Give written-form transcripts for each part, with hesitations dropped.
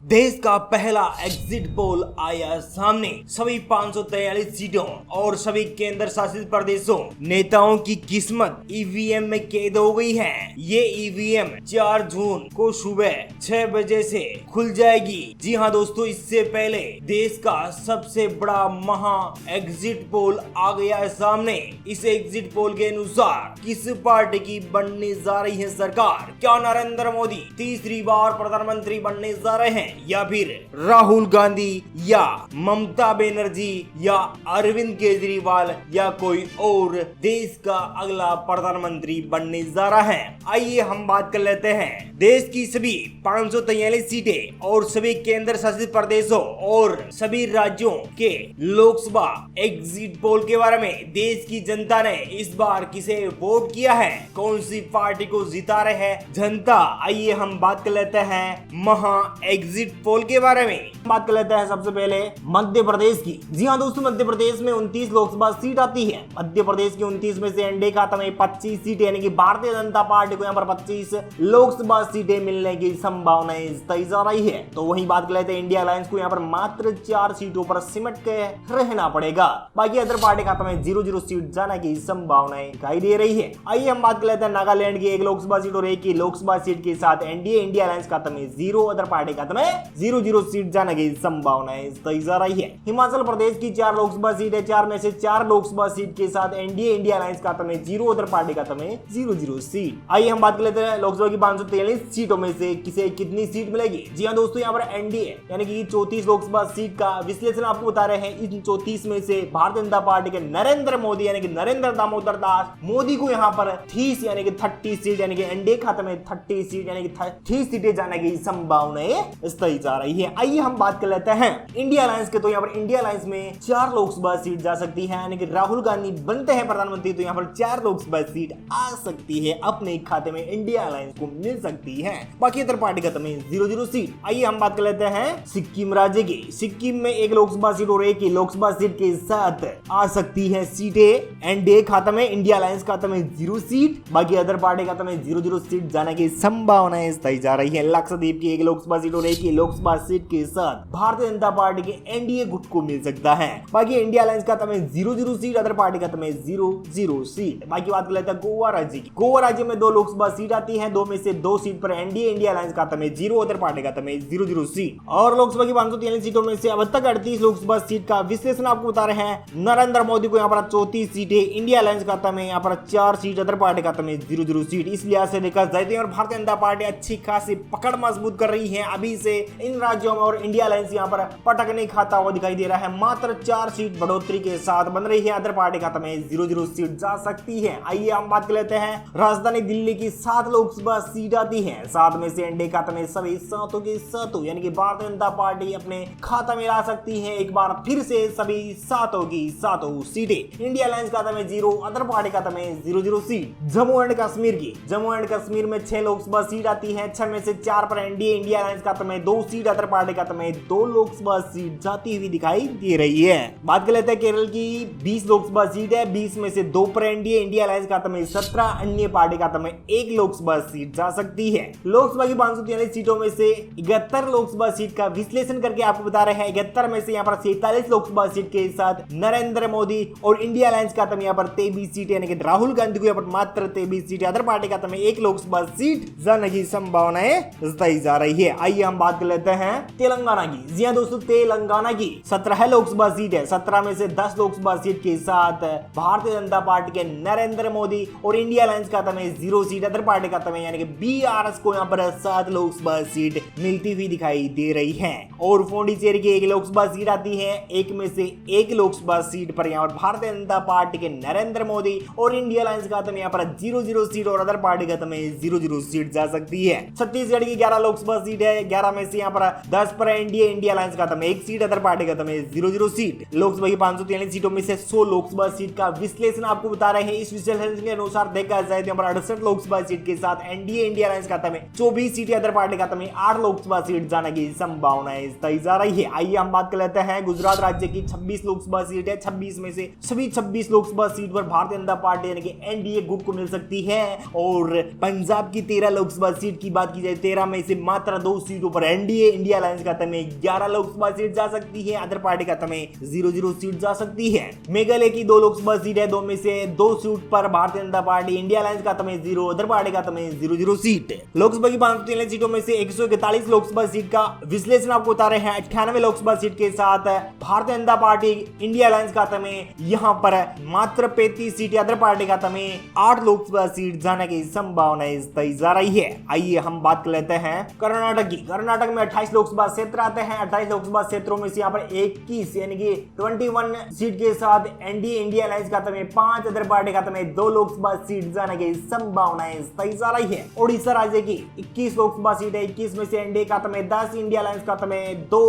देश का पहला एग्जिट पोल आया सामने। सभी 543 सीटों और सभी केंद्र शासित प्रदेशों नेताओं की किस्मत ईवीएम में कैद हो गई है। ये ईवीएम 4 जून को सुबह 6 बजे से खुल जाएगी। जी हाँ दोस्तों, इससे पहले देश का सबसे बड़ा महा एग्जिट पोल आ गया है सामने। इस एग्जिट पोल के अनुसार किस पार्टी की बनने जा रही है सरकार? क्या नरेंद्र मोदी तीसरी बार प्रधानमंत्री बनने जा रहे हैं, या फिर राहुल गांधी, या ममता बनर्जी, या अरविंद केजरीवाल, या कोई और देश का अगला प्रधानमंत्री बनने जा रहा है? आइए हम बात कर लेते हैं देश की सभी 543 सीटें और सभी केंद्र शासित प्रदेशों और सभी राज्यों के लोकसभा एग्जिट पोल के बारे में। देश की जनता ने इस बार किसे वोट किया है, कौन सी पार्टी को जिता रहे हैं जनता? आइए हम बात कर लेते हैं महा एग्जिट पोल के बारे में। बात कर लेते हैं सबसे पहले मध्य प्रदेश की। जी हाँ दोस्तों, मध्य प्रदेश में 29 लोकसभा सीट आती है। मध्य प्रदेश की 29 में से एनडीए खाता में 25 सीटें, यानी कि भारतीय जनता पार्टी को यहाँ पर 25 लोकसभा सीटें मिलने की संभावनाएं तय जा रही है। तो वही बात कर लेते हैं इंडिया अलायंस को यहाँ पर मात्र 4 सीटों पर सिमट के रहना पड़ेगा। बाकी अदर पार्टी खाता में 0-0 सीट जाने की संभावनाएं दिखाई दे रही है। आइए हम बात कर लेते हैं नागालैंड की 1 लोकसभा सीट और 1 की लोकसभा सीट के साथ एनडीए इंडिया अलायंस खाता में 0, अदर पार्टी खाता में 0-0 सीट जाने की संभावनाएं तय जा रही है। हिमाचल प्रदेश की 4 लोकसभा सीट है। 4 में से 4 लोकसभा सीट के साथ एनडीए इंडिया अलायंस खाता में 0, अदर पार्टी खाता में 0-0 सीट। आइए हम बात कर लेते हैं लोकसभा की 543 सीटों में से किसे कितनी सीट मिलेगी। जी हाँ दोस्तों, यहाँ पर एनडीए यानी कि 34 लोकसभा सीट का विश्लेषण आपको बता रहे हैं। इन 34 में से भारतीय जनता पार्टी के नरेंद्र मोदी यानी कि नरेंद्र दामोदर दास मोदी को यहाँ पर 30 यानी कि 30 सीट यानी कि एनडीए खाते में 30 सीट यानी कि 30 सीटें जाने की संभावनाएं तय जा रही है। आइए हम बात कर लेते हैं इंडिया अलायंस के। तो यहाँ पर इंडिया अलायंस में 4 लोकसभा सीट जा सकती है, यानी कि राहुल गांधी बनते हैं प्रधानमंत्री तो यहाँ पर 4 लोकसभा सीट आ सकती है, अपने खाते में इंडिया अलायंस को मिल सकती है। बाकी अदर पार्टी खाते में 0-0 सीट। आइए हम बात कर लेते हैं सिक्किम राज्य की। सिक्किम में 1 लोकसभा सीट और 1 की लोकसभा सीट के साथ आ सकती है सीटें एनडीए खाता में, इंडिया अलायंस खाता में 0 सीट। बाकी अदर पार्टी खाता में 0-0 सीट जाने की संभावनाएं तय जा रही है। लक्षद्वीप की 1 लोकसभा सीट और 1 की लोकसभा सीट के साथ भारतीय जनता पार्टी के एनडीए गुट को मिल सकता है। बाकी इंडिया अलायंस खाता में 0-0 सीट, अदर पार्टी खाता में 0-0 सीट। बाकी बात कर लेते हैं गोवा राज्य की। गोवा राज्य में 2 लोकसभा सीट आती है। 2 में से 2 सीट पर एनडीए इंडिया अलायंस खाता में 0, अदर पार्टी खाता में 0-0 सीट। और लोकसभा की 543 सीटों में से अब तक 38 लोकसभा सीट का विश्लेषण आपको बता रहे हैं। नरेंद्र मोदी को यहाँ पर 34 सीटें, इंडिया अलायंस खाता में यहाँ पर 4 सीट, अदर पार्टी खाता में 0-0 सीट। इस लिहाज से देखा जाए और भारतीय जनता पार्टी अच्छी खासी पकड़ मजबूत कर रही है अभी से इन राज्यों में, और इंडिया अलायंस यहाँ पर पटक नहीं खाता हुआ दिखाई दे रहा है। मात्र 4 सीट बढ़ोतरी के साथ बन रही है, अदर पार्टी खाता में 0-0 सीट जा सकती है। आइए हम बात कर लेते हैं राजधानी दिल्ली की 7 लोकसभा सीट आती है। 7 में से एनडीए खाता में सभी 7 के 7 यानी कि भारतीय जनता पार्टी अपने खाता में ला सकती है एक बार फिर से सभी 7 की 7 सीटें। इंडिया अलायंस खाता में 0, अदर पार्टी खाता में 0-0 सीट। जम्मू एंड कश्मीर की। जम्मू एंड कश्मीर में 6 लोकसभा सीट आती है। 6 में से 4 पर एनडीए इंडिया अलायंस खाता में 2 सीट, अदर पार्टी खाता में 2 लोकसभा सीट जाती हुई दिखाई दे रही है। बात कर लेते हैं केरल की। 20 लोकसभा सीट है। 20 में से 2 पर एनडीए इंडिया अलायंस खाता में 17, अन्य पार्टी खाता में 1 लोकसभा सीट जा सकती है। लोकसभा की 543 सीटों में से 71 लोकसभा सीट का विश्लेषण करके आपको बता रहे हैं। 71 में से यहाँ पर 47 लोकसभा सीट के साथ नरेंद्र मोदी और इंडिया अलायंस खाता में यहाँ पर 23 सीट यानी कि राहुल गांधी को यहाँ पर मात्र 23 सीट, अदर पार्टी खाता में 1 लोकसभा सीट जाने की संभावनाएं तय जा रही है। आइए हम बात कर लेते हैं तेलंगाना की। जी हाँ दोस्तों, तेलंगाना की 17 लोकसभा सीट है। 17 में से 10 लोकसभा सीट के साथ भारतीय जनता पार्टी के नरेंद्र मोदी और इंडिया अलायंस खाता में 0 सीट, अदर पार्टी खाता में यानी कि बीआरएस को यहाँ पर 7 लोकसभा सीट मिलती हुई दिखाई दे रही है। और पौंडीचेरी की 1 लोकसभा सीट आती है। 1 में से 1 लोकसभा सीट पर यहाँ पर भारतीय जनता पार्टी के नरेंद्र मोदी और इंडिया अलायंस खाते में यहाँ पर 0-0 सीट और अदर पार्टी खाते में 0-0 सीट जा सकती है। छत्तीसगढ़ की 11 लोकसभा सीट है। 11 में से यहाँ पर 10 पर एनडीए इंडिया अलायंस खाता में 1 सीट, अदर पार्टी खाते में 0-0 सीट। लोकसभा की 543 सीटों में से 100 लोकसभा सीट का विश्लेषण आपको बता रहे हैं। इस विश्लेषण के अनुसार देखा जाए तो यहाँ पर 68 लोकसभा सीट के साथ एनडीए इंडिया अलायंस खाता में 24 सीटें, अदर पार्टी खाता में 8 लोकसभा सीट जाने की संभावनाएं तय जा रही है। आइए हम बात कर लेते हैं गुजरात राज्य की। 26 लोकसभा सीट है। 26 में से सभी 26 लोकसभा सीट पर भारतीय जनता पार्टी यानी कि एनडीए गुट को मिल सकती है। और पंजाब की 13 लोकसभा सीट की बात की जाए, 13 में से मात्र 2 सीटों पर एनडीए इंडिया अलायंस खाते में 11 लोकसभा सीट जा सकती है, अदर पार्टी खाते में 0-0 सीट जा सकती है। मेघालय की 2 लोकसभा सीट है, 2 में से 2 सीट पर Bharatiya Janata party India alliance खाते में 0, अदर पार्टी खाते में 0-0 सीट। लोकसभा की 543 सीटों में से 141 लोकसभा सीट का विश्लेषण आपको बता रहे हैं। 98 लोकसभा सीट के साथ Bharatiya Janata party India alliance खाते में यहाँ पर मात्र 35 सीट, अदर पार्टी खाते में 8 लोकसभा सीट जाने की संभावना तय जा रही है। आइए हम बात कर लेते हैं कर्नाटक की। कर्नाटक में 28 लोकसभा क्षेत्र आते हैं। 28 लोकसभा क्षेत्रों में से यहाँ पर 21 यानी कि 21 सीट के साथ एनडीए इंडिया अलायंस खाते में 5, अदर पार्टी खाते में 2 लोकसभा सीट जाने की संभावनाएं तय जा रही है। ओडिशा राज्य की 21 लोकसभा सीट है, 21 में से एनडीए खाते में 10, इंडिया अलायंस खाते में 2,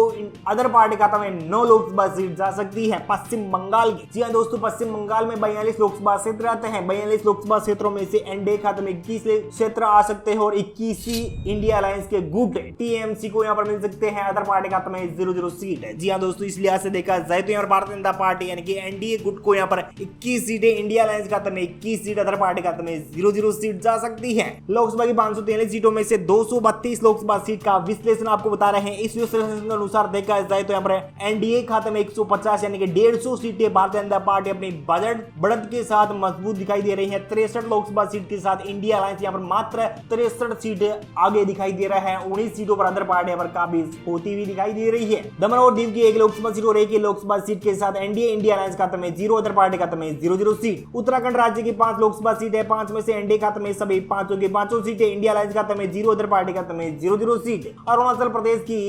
अदर पार्टी खाते में 9 लोकसभा सीट जा सकती है। पश्चिम बंगाल की, जी हाँ दोस्तों, पश्चिम बंगाल में 42 लोकसभा क्षेत्र आते हैं। 42 लोकसभा क्षेत्रों में से एनडीए खाते में 21 क्षेत्र आ सकते हैं और 21 इंडिया अलायंस के गुट टीएमसी को यहाँ पर मिल सकते हैं। अदर पार्टी खाते में 0-0 सीट है। जी हाँ दोस्तों, इस लिहाज से देखा जाए तो यहाँ पर भारतीय जनता पार्टी यानी कि एनडीए गुट को यहाँ पर 21 सीटें, इंडिया अलायंस खाते में 21 सीट, अदर पार्टी खाते में 0-0 सीट जा सकती है। लोकसभा की 543 सीटों में से 232 लोकसभा सीट का विश्लेषण आपको बता रहे हैं। इस विश्लेषण के अनुसार देखा जाए तो यहाँ पर एनडीए खाते में 150 यानी कि 150 सीटें भारतीय जनता पार्टी अपनी बजट बढ़त के साथ मजबूत दिखाई दे रही है। 63 लोकसभा सीट के साथ इंडिया अलायंस यहाँ पर मात्र 63 सीटें आगे दिखाई दे रहा है। 19 सीटों पर अदर पार्टी पर काबिज होती हुई दिखाई दे रही है। दमन और दीव की 1 लोकसभा सीट और 1 लोकसभा सीट के साथ एनडीए इंडिया अलायंस खाते में 0, अदर पार्टी खाते में 0-0 सीट। उत्तराखंड राज्य की 5 लोकसभा सीट है, 5 में से एनडीए खाते में सभी 5 की 5 सीटें, इंडिया अलायंस खाते में 0, अदर पार्टी खाते में 0-0 सीट। अरुणाचल प्रदेश की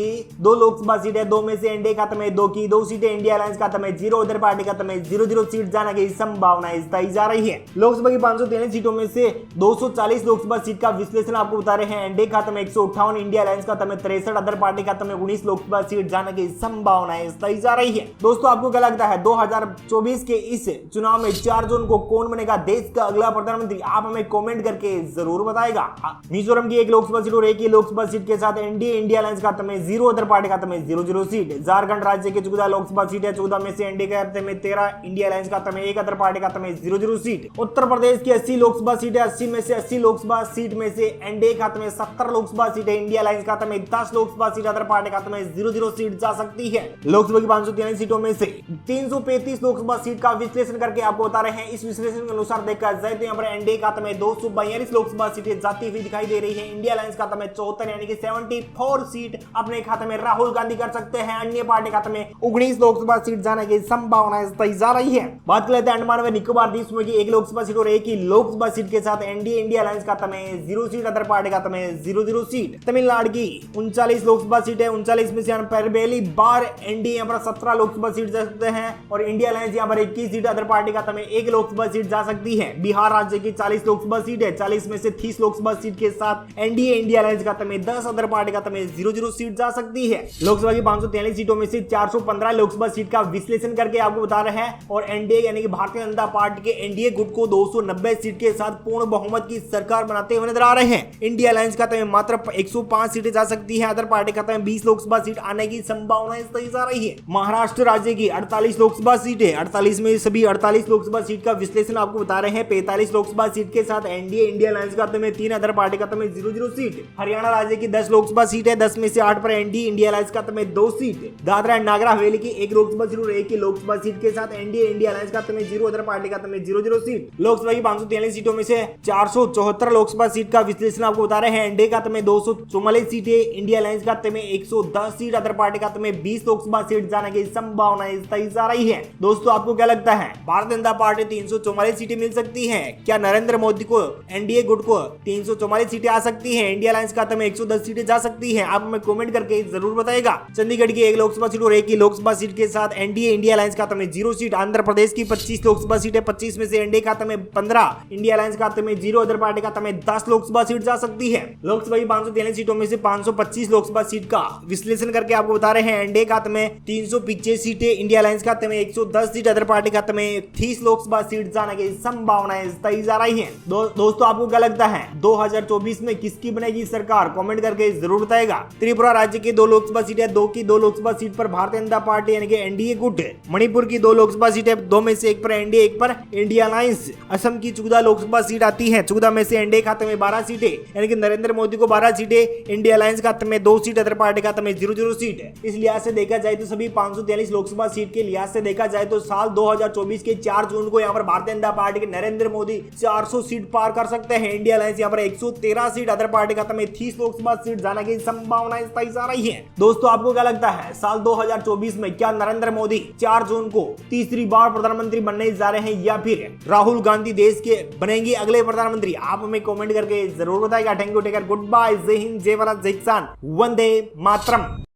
2 लोकसभा सीट है, 2 में से एनडीए खाते में 2 की 2 सीटें, इंडिया अलायंस खाते में 0, अदर पार्टी खाते में 0-0 सीट जाने की संभावना तय जा रही है। लोकसभा की 543 सीटों में से 240 लोकसभा सीट का विश्लेषण आपको बता रहे हैं। एनडीए खाते में 158, इंडिया अलायंस खाते में 63, अदर पार्टी खाते में 19 लोकसभा सीट जाने की संभावनाएं तय जा रही है। दोस्तों आपको क्या लगता है 2024 के इस चुनाव में 4 जून को कौन बनेगा देश का अगला प्रधानमंत्री? आप हमें कमेंट करके जरूर बताएगा। मिजोरम की 1 लोकसभा सीट और 1 लोकसभा सीट के साथ एनडीए इंडिया अलायंस खाते में 0, अदर पार्टी खाते में 0-0 सीट। झारखंड राज्य की 14 लोकसभा सीट है, 14 में से एनडीए खाते में 13, इंडिया अलायंस खाते में 1, अदर पार्टी खाते में 0-0 सीट। उत्तर प्रदेश की 80 लोकसभा सीट है, 80 में से 80 लोकसभा सीट में से एनडीए खाते में 70 लोकसभा सीट है, इंडिया अलायंस खाते में 10 लोकसभा सीट, अदर पार्टी खाते में 0-0 सीट जा सकती है। लोकसभा की 543 सीटों में से 335 लोकसभा सीट का विश्लेषण करके आपको बता रहे हैं। इस विश्लेषण के अनुसार देखा जाए तो यहाँ पर एनडीए खाते में 242 लोकसभा सीटें जाती हुई दिखाई दे रही है। इंडिया अलायंस खाते में 74 यानी कि 74 सीट अपने खाते में राहुल गांधी कर सकते हैं। अन्य पार्टी खाते में 19 लोकसभा सीट जाने की संभावना तय जा रही है। बात कर लेते हैं अंडमान व निकोबार द्वीप समूह की 1 लोकसभा सीट और 1 लोकसभा सीट के साथ एनडीए इंडिया अलायंस खाते में 0 सीट, अदर पार्टी खाते में 0-0 सीट। तमिलनाडु की 39 लोकसभा सीट है, 39 में से पहली बार एनडीए यहाँ पर 17 लोकसभा सीट जा सकते हैं और इंडिया अलायंस यहाँ पर 21 सीट, अदर पार्टी खाते में 1 लोकसभा सीट जा सकती है। बिहार राज्य की 40 लोकसभा सीट है, 40 में से 30 लोकसभा सीट के साथ एनडीए इंडिया अलायंस खाते में 10, अदर पार्टी खाते में 0-0 सीट जा सकती है। लोकसभा की 543 सीटों में से 415 लोकसभा सीट का विश्लेषण करके आपको बता रहे हैं और एनडीए यानी कि भारतीय जनता पार्टी के एनडीए गुट को 290 सीट के साथ पूर्ण बहुमत की सरकार बनाते हुए नजर आ रहे हैं। इंडिया अलायंस खाते में मात्र 105 सीटें जा सकती है, अदर पार्टी खाते में 20 लोकसभा सीट आने की संभावना तय जा रही है। महाराष्ट्र राज्य की 48 लोकसभा सीटें, 48 में सभी 48 लोकसभा सीट का विश्लेषण आपको बता रहे हैं। 45 लोकसभा सीट के साथ एनडीए इंडिया अलायंस खाते में 3, अदर पार्टी खाते में 0-0 सीट। हरियाणा राज्य की 10 लोकसभा सीट है, 10 में से 8 पर एनडीए इंडिया अलायंस खाते में 2 सीट। दादरा एंड नागर हवेली की 1 लोकसभा सीट और 1 लोकसभा सीट के साथ एनडीए इंडिया अलायंस खाते में 0, अदर पार्टी खाते में 0-0 सीट। लोकसभा की 543 सीटों में से 474 लोकसभा सीट का विश्लेषण आपको बता रहे हैं। एनडीए खाते में 244 सीटें, इंडिया अलायंस खाते में 110 सीट, अदर पार्टी खाते में 20 लोकसभा सीट जाने की संभावना तय जा रही है। दोस्तों आपको क्या लगता है भारतीय जनता पार्टी 344 सीटें मिल सकती है? क्या नरेंद्र मोदी को एनडीए गुट को 344 सीटें आ सकती है? इंडिया अलायंस खाते में 110 सीटें जा सकती है? आप हमें कमेंट करके जरूर बताएगा। चंडीगढ़ की 1 लोकसभा सीट और 1 लोकसभा सीट के साथ एनडीए इंडिया अलायंस खाते में 0 सीट। आंध्र प्रदेश की 25 लोकसभा सीटें, 25 में से एनडीए खाते में 15, इंडिया अलायंस खाते में 0, अदर पार्टी खाते में 10 लोकसभा सीट जा सकती है। लोकसभा की 543 सीटों में से 525 लोकसभा सीट का विश्लेषण करके आपको बता रहे हैं। एनडीए खाते में 325 सीटें, इंडिया अलायंस खाते में 110 सीट, अदर पार्टी खाते में 30 लोकसभा सीट जाने की संभावनाएं तय जा रही हैं। दोस्तों आपको क्या लगता है 2024 में किसकी बनेगी सरकार? कमेंट करके जरूर बताएगा। त्रिपुरा राज्य की 2 लोकसभा सीटें, 2 लोकसभा सीट पर भारतीय जनता पार्टी यानी कि एनडीए गुट। मणिपुर की 2 लोकसभा सीटें, 2 में से 1 पर एनडीए, 1 पर इंडिया अलायंस। असम की 14 लोकसभा सीट आती है, 14 में से एनडीए खाते में 12 सीटें यानी कि नरेंद्र मोदी को 12 सीटें, इंडिया अलायंस खाते खत्म में 2 सीट, अदर पार्टी खाते में 0-0 सीट है। इस लिहाज से देखा जाए तो सभी 543 लोकसभा सीट के लिहाज से देखा जाए तो साल 2024 के 4 जून को यहाँ पर भारतीय जनता पार्टी के नरेंद्र मोदी 400 सीट पार कर सकते हैं। इंडिया अलायंस यहाँ पर 113 सीट, अदर पार्टी खाते में 30 लोकसभा सीट जाने की संभावनाएं तय जा रही है। दोस्तों आपको क्या लगता है, साल 2024 में क्या नरेंद्र मोदी 4 जून को तीसरी बार प्रधानमंत्री बनने जा रहे हैं या फिर राहुल गांधी देश के बनेंगे अगले प्रधानमंत्री? आप हमें कमेंट करके जरूर बताएगा। Thank you, take care, good bye, जय हिंद, जय भारत, जय किसान, वंदे मातरम।